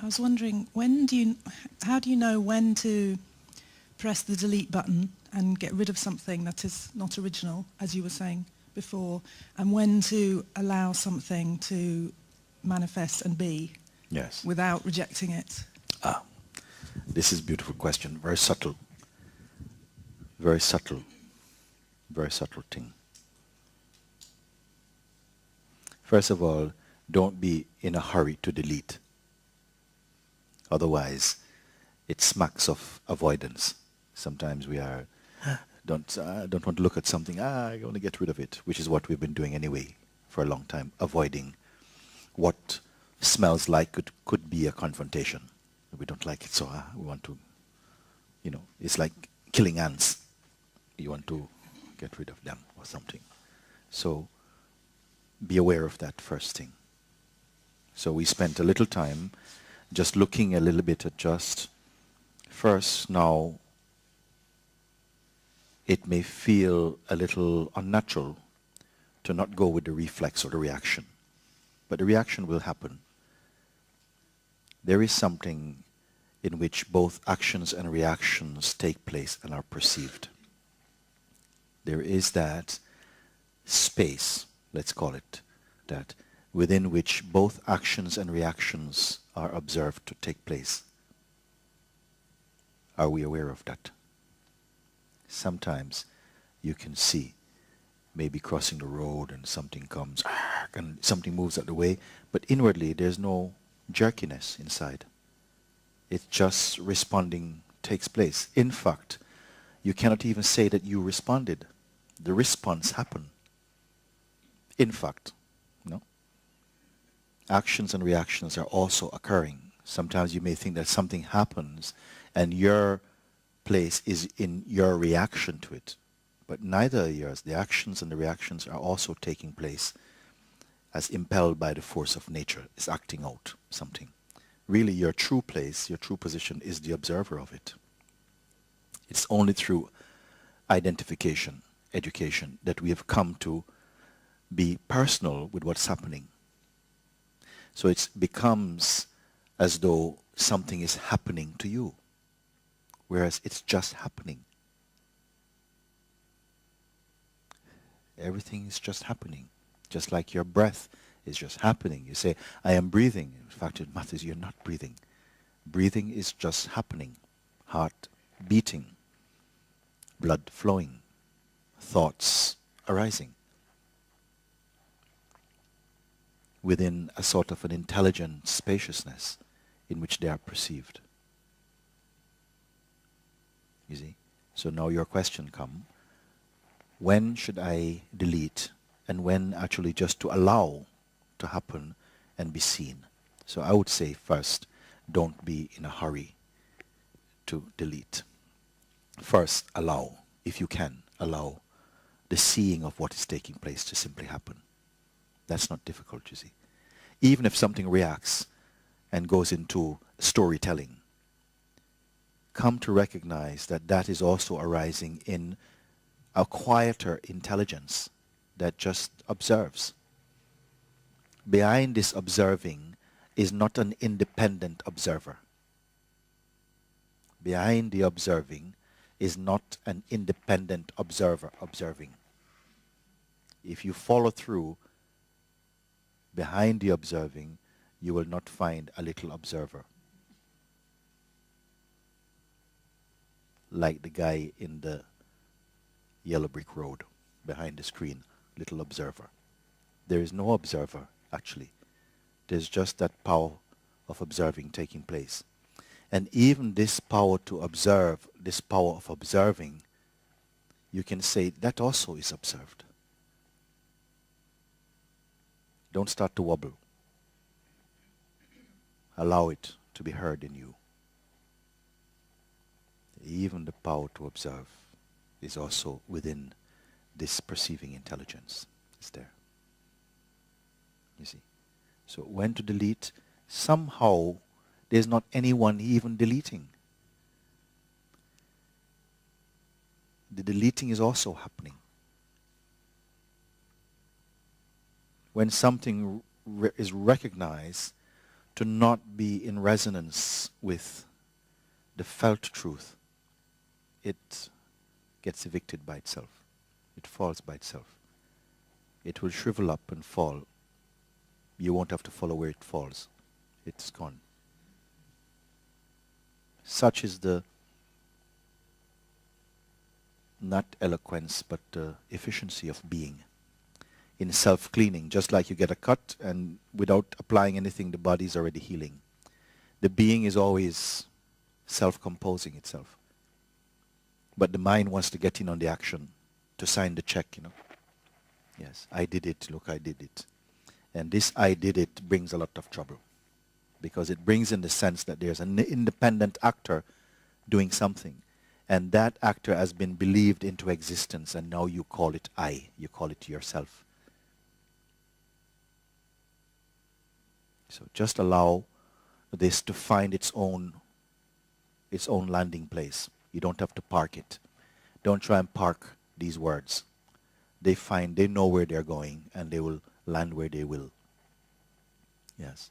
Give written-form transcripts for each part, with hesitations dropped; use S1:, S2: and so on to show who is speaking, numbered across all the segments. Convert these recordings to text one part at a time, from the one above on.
S1: was wondering, how do you know when to press the delete button and get rid of something that is not original, as you were saying before, and when to allow something to manifest and be without rejecting it?
S2: This is a beautiful question. Very subtle. Very subtle. Very subtle thing. First of all, don't be in a hurry to delete. Otherwise, it smacks of avoidance. Sometimes we are, don't want to look at something, I want to get rid of it, which is what we've been doing anyway for a long time, avoiding what smells like it could be a confrontation. We don't like it, so we want to, it's like killing ants. You want to get rid of them or something. So be aware of that first thing. So we spent a little time just looking a little bit at just first now it may feel a little unnatural to not go with the reflex or the reaction. But the reaction will happen. There is something in which both actions and reactions take place and are perceived. There is that space, let's call it that, within which both actions and reactions are observed to take place. Are we aware of that? Sometimes you can see maybe crossing the road and something comes and something moves out of the way, but inwardly there's no jerkiness inside. It's just responding takes place. In fact, you cannot even say that you responded. The response happened. In fact, actions and reactions are also occurring. Sometimes you may think that something happens and your place is in your reaction to it. But neither are yours. The actions and the reactions are also taking place as impelled by the force of nature. It's acting out something. Really, your true place, your true position is the observer of it. It's only through identification, education, that we have come to be personal with what's happening. So it becomes as though something is happening to you, whereas it's just happening. Everything is just happening, just like your breath is just happening. You say, I am breathing. In fact, it matters, you're not breathing. Breathing is just happening. Heart beating, blood flowing, thoughts arising within a sort of an intelligent spaciousness in which they are perceived. You see? So now your question comes, when should I delete and when actually just to allow to happen and be seen? So I would say first, don't be in a hurry to delete. First, allow, if you can, allow the seeing of what is taking place to simply happen. That's not difficult, you see. Even if something reacts and goes into storytelling, come to recognize that that is also arising in a quieter intelligence that just observes. Behind this observing is not an independent observer. Behind the observing is not an independent observer observing. If you follow through behind the observing, you will not find a little observer. Like the guy in the yellow brick road behind the screen, little observer. There is no observer, actually. There's just that power of observing taking place. And even this power to observe, this power of observing, you can say that also is observed. Don't start to wobble. Allow it to be heard in you. Even the power to observe is also within this perceiving intelligence. It's there. You see? So when to delete, somehow there's not anyone even deleting. The deleting is also happening. When something is recognized to not be in resonance with the felt truth, it gets evicted by itself. It falls by itself. It will shrivel up and fall. You won't have to follow where it falls. It's gone. Such is the, not eloquence, but the efficiency of being in self-cleaning. Just like you get a cut and without applying anything, the body is already healing. The being is always self-composing itself. But the mind wants to get in on the action, to sign the check, you know. Yes, I did it, look, I did it. And this I did it brings a lot of trouble, because it brings in the sense that there's an independent actor doing something. And that actor has been believed into existence, and now you call it I, you call it yourself. So just allow this to find its own landing place. You don't have to park it. Don't try and park these words. They know where they're going, and they will land where they will. Yes.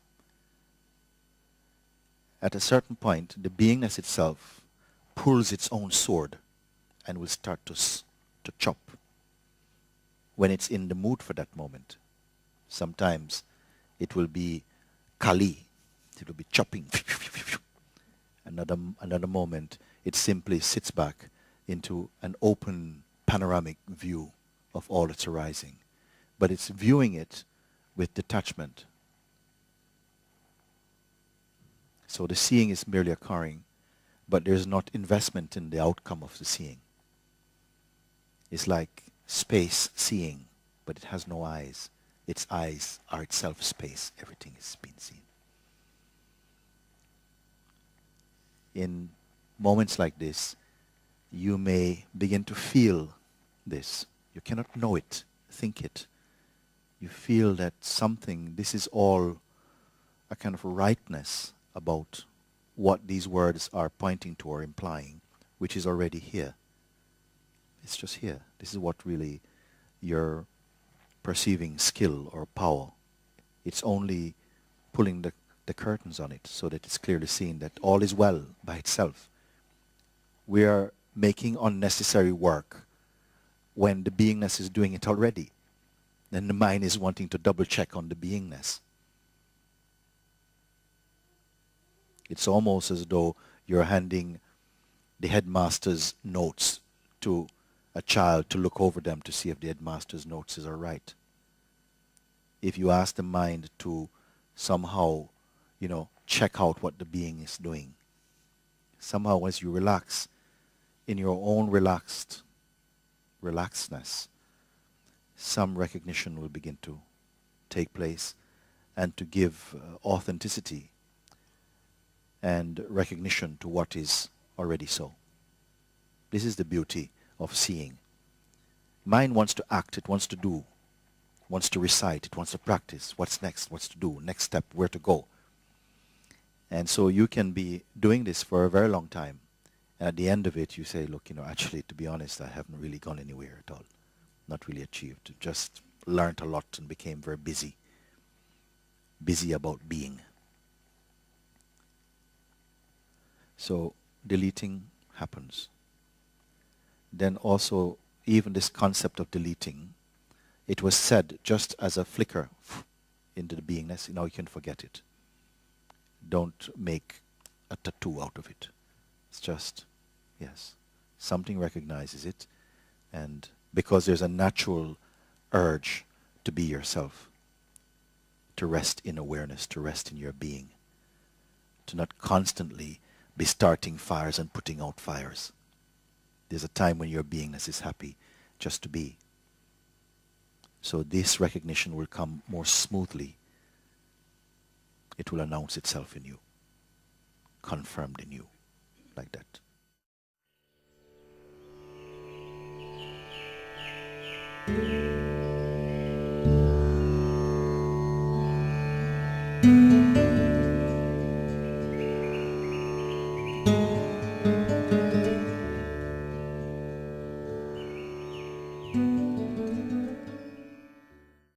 S2: At a certain point, the beingness itself pulls its own sword and will start to chop when it's in the mood for that moment. Sometimes it will be kali. It will be chopping. Another moment, it simply sits back into an open panoramic view of all that's arising. But it's viewing it with detachment. So the seeing is merely occurring, but there's not investment in the outcome of the seeing. It's like space seeing, but it has no eyes. Its eyes are itself space. Everything is being seen. In moments like this, you may begin to feel this. You cannot know it, think it. You feel that something, this is all a kind of rightness about what these words are pointing to or implying, which is already here. It's just here. This is what really your perceiving skill or power, it's only pulling the curtains on it so that it's clearly seen that all is well by itself. We are making unnecessary work when the beingness is doing it already. Then the mind is wanting to double check on the beingness. It's almost as though you're handing the headmaster's notes to a child to look over them to see if the headmaster's notes are right. If you ask the mind to somehow, check out what the being is doing, somehow as you relax in your own relaxedness, some recognition will begin to take place and to give authenticity and recognition to what is already so. This is the beauty of seeing. Mind wants to act, it wants to do, wants to recite, it wants to practice. What's next? What's to do? Next step, where to go? And so you can be doing this for a very long time. And at the end of it, you say, look, actually, to be honest, I haven't really gone anywhere at all. Not really achieved. Just learned a lot and became very busy. Busy about being. So deleting happens. Then also, even this concept of deleting, it was said just as a flicker into the beingness. Now you can forget it. Don't make a tattoo out of it. It's just, yes, something recognizes it, and because there's a natural urge to be yourself, to rest in awareness, to rest in your being, to not constantly be starting fires and putting out fires. There's a time when your beingness is happy just to be. So this recognition will come more smoothly. It will announce itself in you, confirmed in you, like that.